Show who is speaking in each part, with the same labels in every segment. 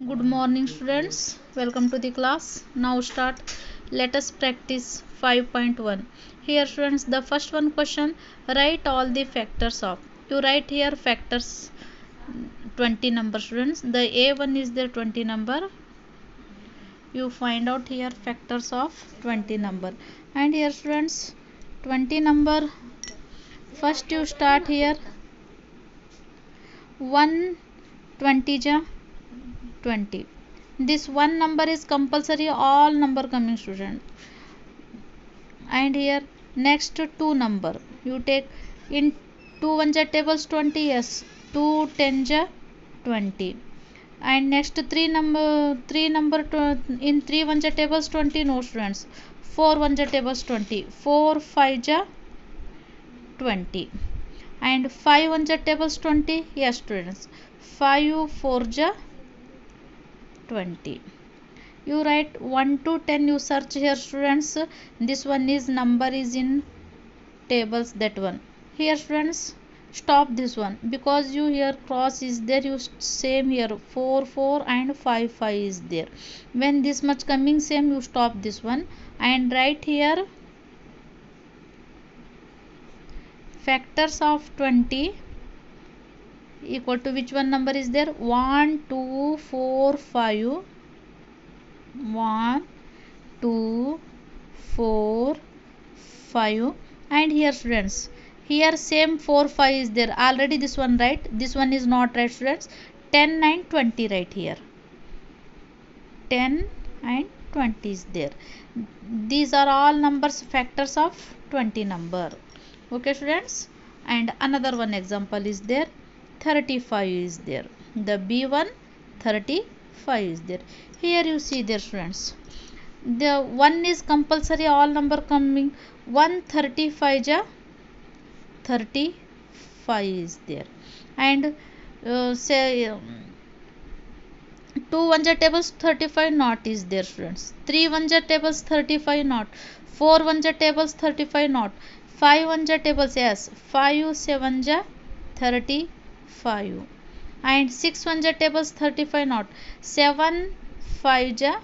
Speaker 1: Good morning students, welcome to the class. Now start, let us practice 5.1. Here students, the first one question, write all the factors of. You write here factors 20 number students. The A1 is the 20 number. You find out here factors of 20 number. And here students, 20 number, first you start here 1 20 ja 20. This one number is compulsory, all number coming student. And here next two number you take in 2 1 ja tables 20, yes, 2 10 ja 20. And next three number in 3 1 ja tables 20, no students. 4 1 ja tables 20, 4 5 ja 20. And 5 1 ja tables 20, yes students, 5 4 ja 20. You write 1 to 10, you search here students. This one is number is in tables, that one. Here students, stop this one because you here cross is there, you same here 4 4 and 5 5 is there. When this much coming same, you stop this one and write here factors of 20 equal to which one number is there, 1 2 4 5, 1 2 4 5. And here students, here same 4 5 is there already, this one right, this one is not right students. 10 and 20 right here, 10 and 20 is there. These are all numbers factors of 20 number. Okay students. And another one example is there, 35 is there. The B1 35 is there. Here you see there students, the one is compulsory, all number coming. 135 ja 35 is there. And say 2 1 ja tables 35 not is there students. 3 1 ja tables 35 not. 4 1 ja tables 35 not. 5 1 ja tables, yes, 5 7 ja 35. And 6 1 ja tables 35 not. 7 5 ja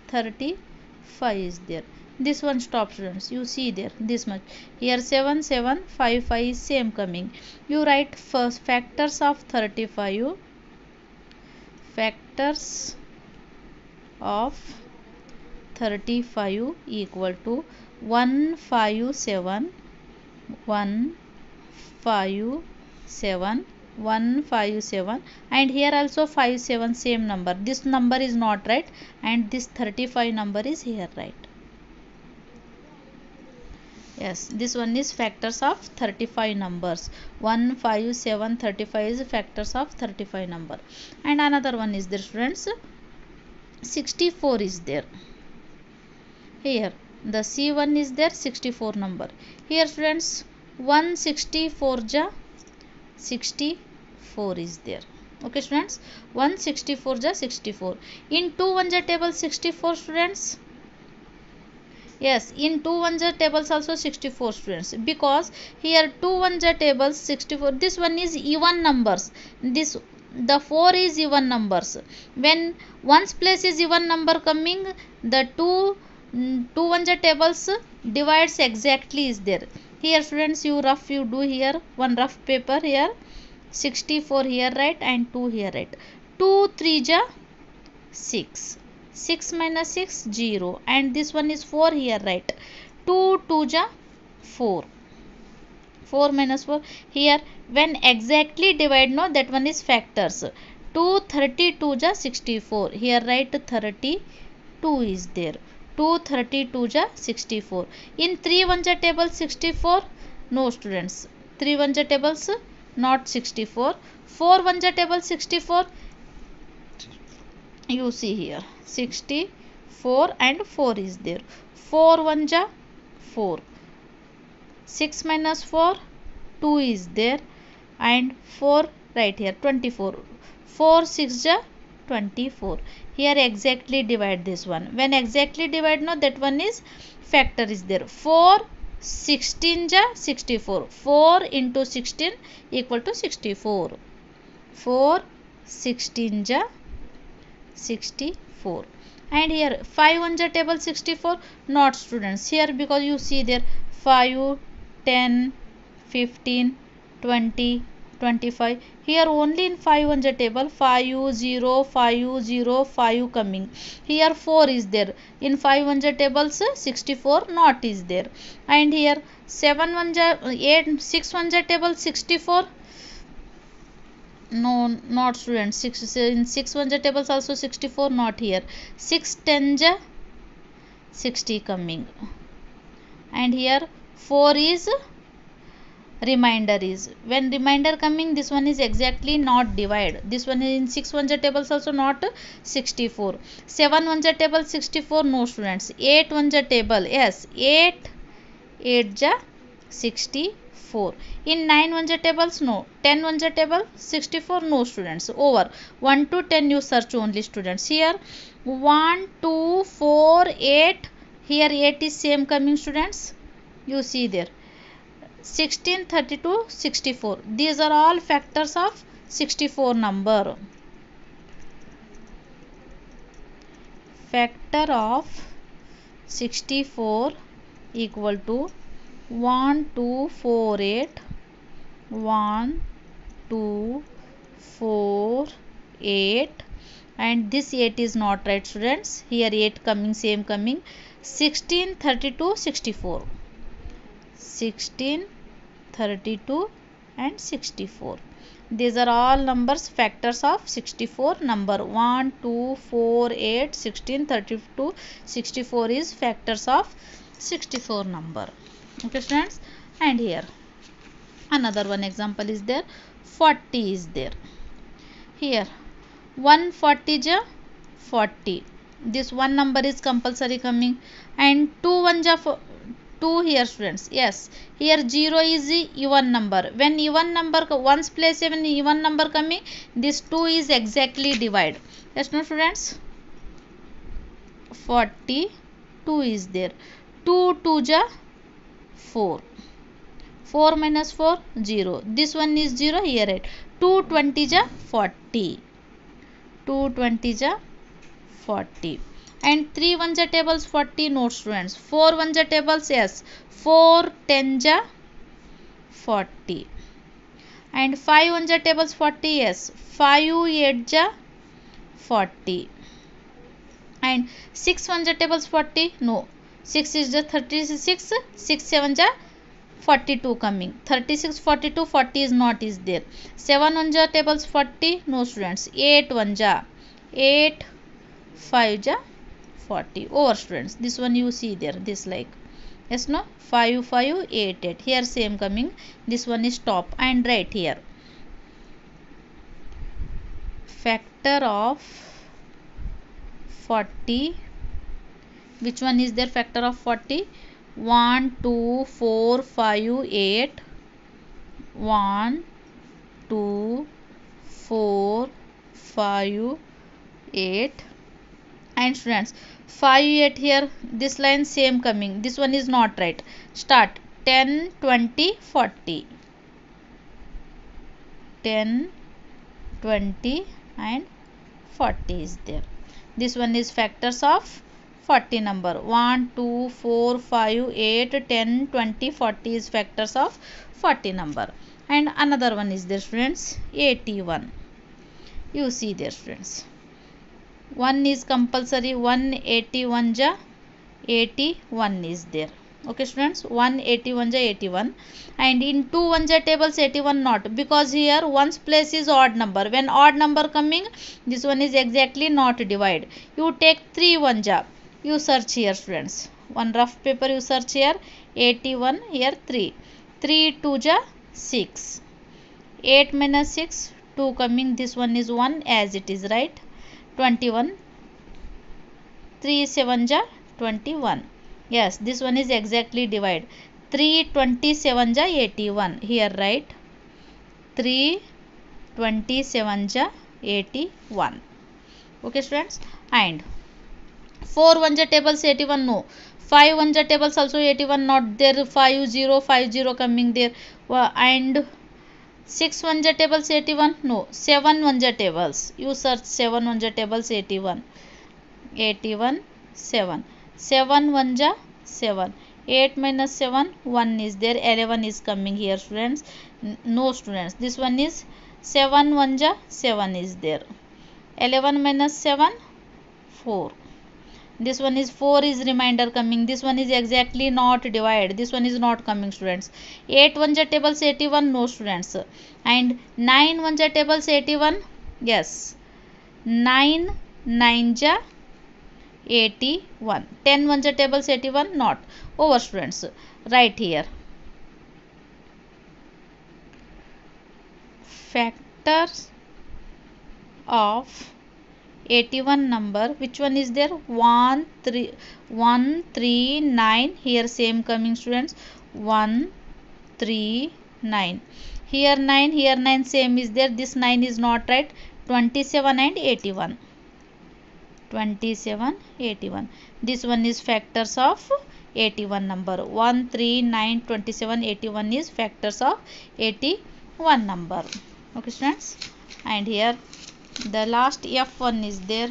Speaker 1: 35 is there. This one stop students, you see there this much. Here 7 7 5 5 is same coming. You write first factors of 35. Factors of 35 equal to 157 157 157. And here also 57 same number. This number is not right and this 35 number is here right. Yes, this one is factors of 35 numbers. 157 35 is factors of 35 number. And another one is there students, 64 is there. Here the C1 is there, 64 number. Here students, 164 ja 64 is there. Okay students, 164 ja 64. In 2 1 ja table 64 students. Yes, in 2 1 ja tables also 64 students, because here 2 1 ja tables 64. This one is even numbers. This the 4 is even numbers. When ones place is even number coming, the 2 1 ja tables divides exactly is there. Here students, you do here one rough paper here, 64 here right and 2 here right. 2 3 ja 6. 6 minus 6 0. And this one is 4 here right. 2 2 ja 4. 4 minus 4 here. When exactly divide, no, that one is factors. 2 32 ja 64. Here right 32 is there. 2 32 ja 64. In 3 1 ja table 64, no students. 3 1 ja tables not 64. 4 1 ja table 64. You see here 64 and 4 is there. 4 1 ja 4. 6 minus 4 2 is there. And 4 right here 24. 4 6 ja 24. Here exactly divide this one. When exactly divide, no, that one is factor is there. 4 16 ja 64. 4 into 16 equal to 64. 4 16 ja 64. And here 5 1 ja table 64, not students here, because you see there 5, 10, 15, 20, 25. Here only in 5 1 ja table 5 0 5 0 5 coming. Here 4 is there. In 5 1 ja tables 64 not is there. And here 7 1 ja 8 6 1 ja table 64, no, not students. 6 in 6 1 ja tables also 64, not here. 6 10 ja 60 coming. And here 4 is remainder is, when remainder coming, this one is exactly not divide. This one is in 6 1 ja tables also not 64. 7 1 ja table 64, no students. 8 1 ja table, yes, 8 8 ja 64. In 9 1 ja tables, no. 10 1 ja table 64, no students. Over 1 to 10 you search only students. Here 1 2 4 8, here 8 is same coming students, you see there. 16 32 64, these are all factors of 64 number. Factor of 64 equal to 1 2 4 8, 1 2 4 8, and this 8 is not right students. Here 8 coming, same coming. 16 32 64, 16 32 and 64, these are all numbers factors of 64 number. 1 2 4 8 16 32 64 is factors of 64 number. Okay students. And here another one example is there. 40 is there. Here 140 ja 40, this one number is compulsory coming. And 2 1 ja 2 here students, yes, here 0 is the even number. When even number ones place even even number coming, this 2 is exactly divide. Yes no students. 42 is there. 2 2 ja 4, 4 minus 4 0, this one is 0 here, right. 2 20 ja 40, 2 20 ja 40. And 3 1 ja tables 40, no students. 4 1 ja tables, yes, 4 10 ja 40. And 5 1 ja tables 40, yes, 5 8 ja 40. And 6 1 ja tables 40, no, 6 is just 36, 6 7 ja 42 coming. 36 42 40 is not is there. 7 1 ja tables 40, no students. 8 1 ja 8, 5 ja 40, over students. This one you see there, this like, yes no, 5 5 8 8, here same coming. This one is top and right here. Factor of 40, which one is there factor of 40? 1 2 4 5 8, 1 2 4 5 8. And students 5 8 here, this line same coming, this one is not right. Start 10 20 40, 10 20 and 40 is there. This one is factors of 40 number. 1 2 4 5 8 10 20 40 is factors of 40 number. And another one is there students, 81. You see there students, 1 is compulsory. 181 ja 81 is there. Okay students, 181 ja 81. And in 2 1 ja tables 81 not, because here ones place is odd number. When odd number coming, this one is exactly not divide. You take 3 1 ja, you search here students, one rough paper you search here. 81 here 3, 3 2 ja 6, 8 minus 6 2 coming, this one is 1 as it is, right. 21, 3 7 ja 21, yes, this one is exactly divide. 3 27 ja 81, here, right. 3 27 ja 81. Okay students. And 4 1 ja tables 81, no. 5 1 ja tables also 81 not there. 5 0 5 0 coming there. And 6 1 ja tables 81, no, 7 1 ja tables, you search 7 1 ja tables 81, 7, 7 1 ja 7, 8 minus 7, 1 is there, 11 is coming here students, no students, this one is 7 1 ja 7 is there, 11 minus 7, 4, this one is 4 is remainder coming, this one is exactly not divided, this one is not coming students, 8 1 ja tables 81, no students, and 9 1 ja tables 81, yes, 9 9 ja 81, 10 1 ja tables 81, not, over students, right here, factors of 81 number, which one is there, 1 3 1 3 9, here same coming students, 1 3 9, here 9, here 9 same is there, this 9 is not right, 27 and 81, 27 81, this one is factors of 81 number, 1 3 9 27 81 is factors of 81 number. Okay students, and here the last F1 is there,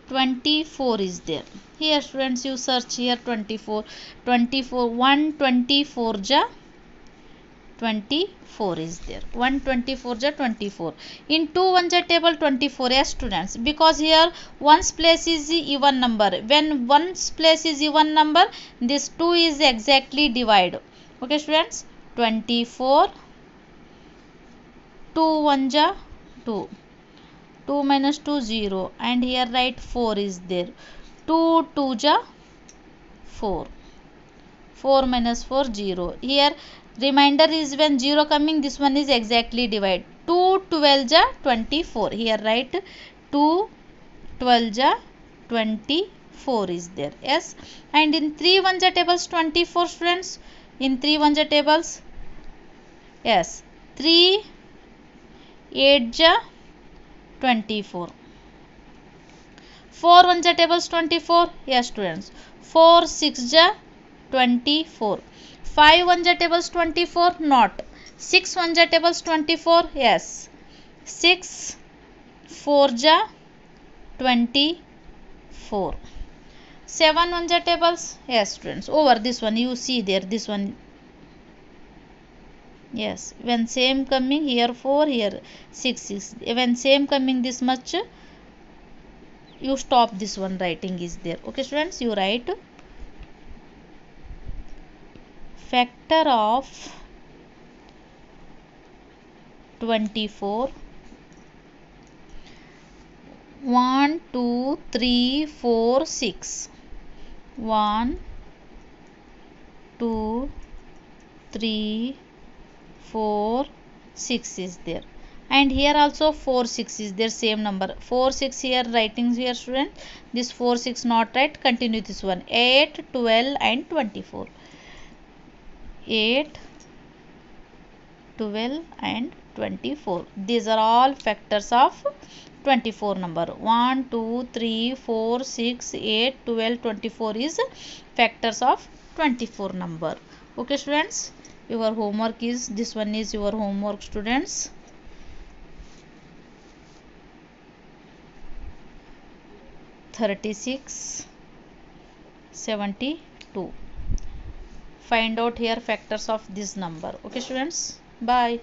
Speaker 1: 24 is there, here students you search here 24, 124 ja 24 is there, 124 ja 24, in 2 1 ja table 24, yes students, because here ones place is even number, when ones place is even number, this 2 is exactly divide. Okay students, 24, 2 1 ja 2, 2 minus 2 0, and here write 4 is there, 2 2 ja 4, 4 minus 4 0, here remainder is when 0 coming, this one is exactly divide, 2 12 ja 24, here write 2 12 ja 24 is there, yes, and in 3 1 ja tables 24 students, in 3 1 ja tables, yes, 3 8 ja 24, 4 1 ja tables 24, yes students, 4 6 ja 24, 5 1 ja tables 24, not, 6 1 ja tables 24, yes, 6 4 ja 24, 7 1 ja tables, yes students, over this one you see there, this one, yes, when same coming, here 4, here 6 6, when same coming this much, you stop this one writing is there. Okay students, you write factor of 24, 1 2 3 4 6, 1 2 3 4 6 is there, and here also 4 6 is there, same number, 4 6 here writing here student, this 4 6 not right, continue this one, 8 12 and 24, 8 12 and 24, these are all factors of 24 number, 1 2 3 4 6 8 12 24 is factors of 24 number. Okay students, your homework is, this one is your homework students, 36 72, find out here factors of this number. Okay students, bye.